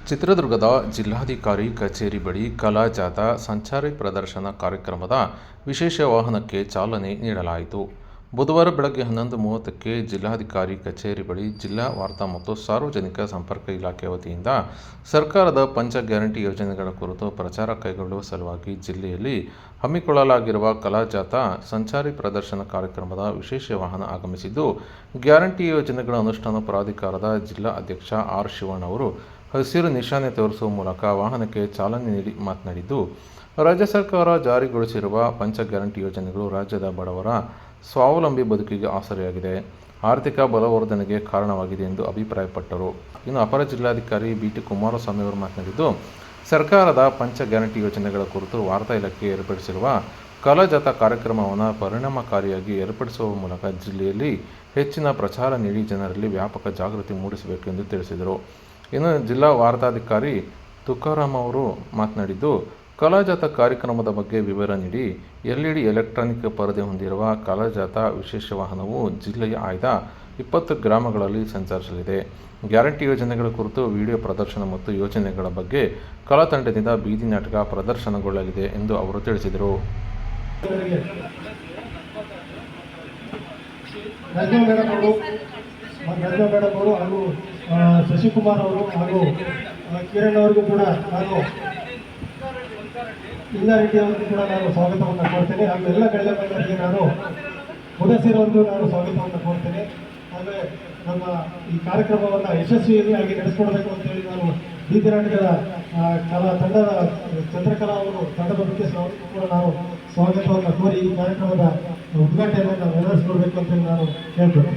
ಚಿತ್ರದುರ್ಗದ ಜಿಲ್ಲಾಧಿಕಾರಿ ಕಚೇರಿ ಬಳಿ ಕಲಾ ಜಾಥಾ ಸಂಚಾರಿ ಪ್ರದರ್ಶನ ಕಾರ್ಯಕ್ರಮದ ವಿಶೇಷ ವಾಹನಕ್ಕೆ ಚಾಲನೆ ನೀಡಲಾಯಿತು. ಬುಧವಾರ ಬೆಳಗ್ಗೆ 11:30ಕ್ಕೆ ಜಿಲ್ಲಾಧಿಕಾರಿ ಕಚೇರಿ ಬಳಿ ಜಿಲ್ಲಾ ವಾರ್ತಾ ಮತ್ತು ಸಾರ್ವಜನಿಕ ಸಂಪರ್ಕ ಇಲಾಖೆ ವತಿಯಿಂದ ಸರ್ಕಾರದ ಪಂಚ ಗ್ಯಾರಂಟಿ ಯೋಜನೆಗಳ ಕುರಿತು ಪ್ರಚಾರ ಕೈಗೊಳ್ಳುವ ಸಲುವಾಗಿ ಜಿಲ್ಲೆಯಲ್ಲಿ ಹಮ್ಮಿಕೊಳ್ಳಲಾಗಿರುವ ಕಲಾ ಜಾಥಾ ಸಂಚಾರಿ ಪ್ರದರ್ಶನ ಕಾರ್ಯಕ್ರಮದ ವಿಶೇಷ ವಾಹನ ಆಗಮಿಸಿದ್ದು, ಗ್ಯಾರಂಟಿ ಯೋಜನೆಗಳ ಅನುಷ್ಠಾನ ಪ್ರಾಧಿಕಾರದ ಜಿಲ್ಲಾ ಅಧ್ಯಕ್ಷ ಆರ್. ಶಿವಣ್ಣ ಅವರು ಹಸಿರು ನಿಶಾನೆ ತೋರಿಸುವ ಮೂಲಕ ವಾಹನಕ್ಕೆ ಚಾಲನೆ ನೀಡಿ ಮಾತನಾಡಿದ್ದು, ರಾಜ್ಯ ಸರ್ಕಾರ ಜಾರಿಗೊಳಿಸಿರುವ ಪಂಚ ಗ್ಯಾರಂಟಿ ಯೋಜನೆಗಳು ರಾಜ್ಯದ ಬಡವರ ಸ್ವಾವಲಂಬಿ ಬದುಕಿಗೆ ಆಸರೆಯಾಗಿದೆ, ಆರ್ಥಿಕ ಬಲವರ್ಧನೆಗೆ ಕಾರಣವಾಗಿದೆ ಎಂದು ಅಭಿಪ್ರಾಯಪಟ್ಟರು. ಇನ್ನು ಅಪರ ಜಿಲ್ಲಾಧಿಕಾರಿ ಬಿ.ಟಿ. ಕುಮಾರಸ್ವಾಮಿ ಅವರು ಮಾತನಾಡಿದ್ದು, ಸರ್ಕಾರದ ಪಂಚ ಗ್ಯಾರಂಟಿ ಯೋಜನೆಗಳ ಕುರಿತು ವಾರ್ತಾ ಇಲಾಖೆ ಏರ್ಪಡಿಸಿರುವ ಕಲಾ ಜಾಥಾ ಕಾರ್ಯಕ್ರಮವನ್ನು ಪರಿಣಾಮಕಾರಿಯಾಗಿ ಏರ್ಪಡಿಸುವ ಮೂಲಕ ಜಿಲ್ಲೆಯಲ್ಲಿ ಹೆಚ್ಚಿನ ಪ್ರಚಾರ ನೀಡಿ ಜನರಲ್ಲಿ ವ್ಯಾಪಕ ಜಾಗೃತಿ ಮೂಡಿಸಬೇಕು ಎಂದು ತಿಳಿಸಿದರು. ಇನ್ನು ಜಿಲ್ಲಾ ವಾರ್ತಾಧಿಕಾರಿ ತುಕಾರಾಮ್ ಅವರು ಮಾತನಾಡಿದ್ದು, ಕಲಾ ಜಾಥಾ ಕಾರ್ಯಕ್ರಮದ ಬಗ್ಗೆ ವಿವರ ನೀಡಿ, ಎಲ್ಇಡಿ ಎಲೆಕ್ಟ್ರಾನಿಕ್ ಪರದೆ ಹೊಂದಿರುವ ಕಲಾ ಜಾಥಾ ವಿಶೇಷ ವಾಹನವು ಜಿಲ್ಲೆಯ ಆಯ್ದ 20 ಗ್ರಾಮಗಳಲ್ಲಿ ಸಂಚರಿಸಲಿದೆ. ಗ್ಯಾರಂಟಿ ಯೋಜನೆಗಳ ಕುರಿತು ವಿಡಿಯೋ ಪ್ರದರ್ಶನ ಮತ್ತು ಯೋಜನೆಗಳ ಬಗ್ಗೆ ಕಲಾ ತಂಡದಿಂದ ಬೀದಿ ನಾಟಕ ಪ್ರದರ್ಶನಗೊಳ್ಳಲಿದೆ ಎಂದು ಅವರು ತಿಳಿಸಿದರು. ಹಾಗೂ ಶಶಿಕುಮಾರ್ ಅವರು ಹಾಗೂ ಕಿರಣ್ ಅವರಿಗೂ ಕೂಡ ನಾನು ಇಲ್ಲಾರೆಡ್ಡಿ ಅವರಿಗೂ ಕೂಡ ನಾನು ಸ್ವಾಗತವನ್ನು ಕೋರ್ತೇನೆ. ಹಾಗೂ ಎಲ್ಲ ಗಣ್ಯರಿಗೆ ನಾನು ಮುದಸಿರ್ ಅವರಿಗೂ ನಾನು ಸ್ವಾಗತವನ್ನು ಕೋರ್ತೇನೆ. ಆಮೇಲೆ ನಮ್ಮ ಈ ಕಾರ್ಯಕ್ರಮವನ್ನು ಯಶಸ್ವಿಯಾಗಿ ನಡೆಸಿಕೊಡಬೇಕು ಅಂತೇಳಿ ನಾನು ಬೀದಿ ನಾಟಕದ ಕಲಾ ತಂಡದ ಚಂದ್ರಕಲಾ ಅವರು ತಂಡದ ಮುಖ್ಯಸ್ಥರು ಕೂಡ ನಾನು ಸ್ವಾಗತವನ್ನು ಕೋರಿ ಈ ಕಾರ್ಯಕ್ರಮದ ಉದ್ಘಾಟನೆಯನ್ನು ನೆರವೇರಿಸಿಕೊಡ್ಬೇಕು ಅಂತೇಳಿ ನಾನು ಹೇಳ್ತೇನೆ.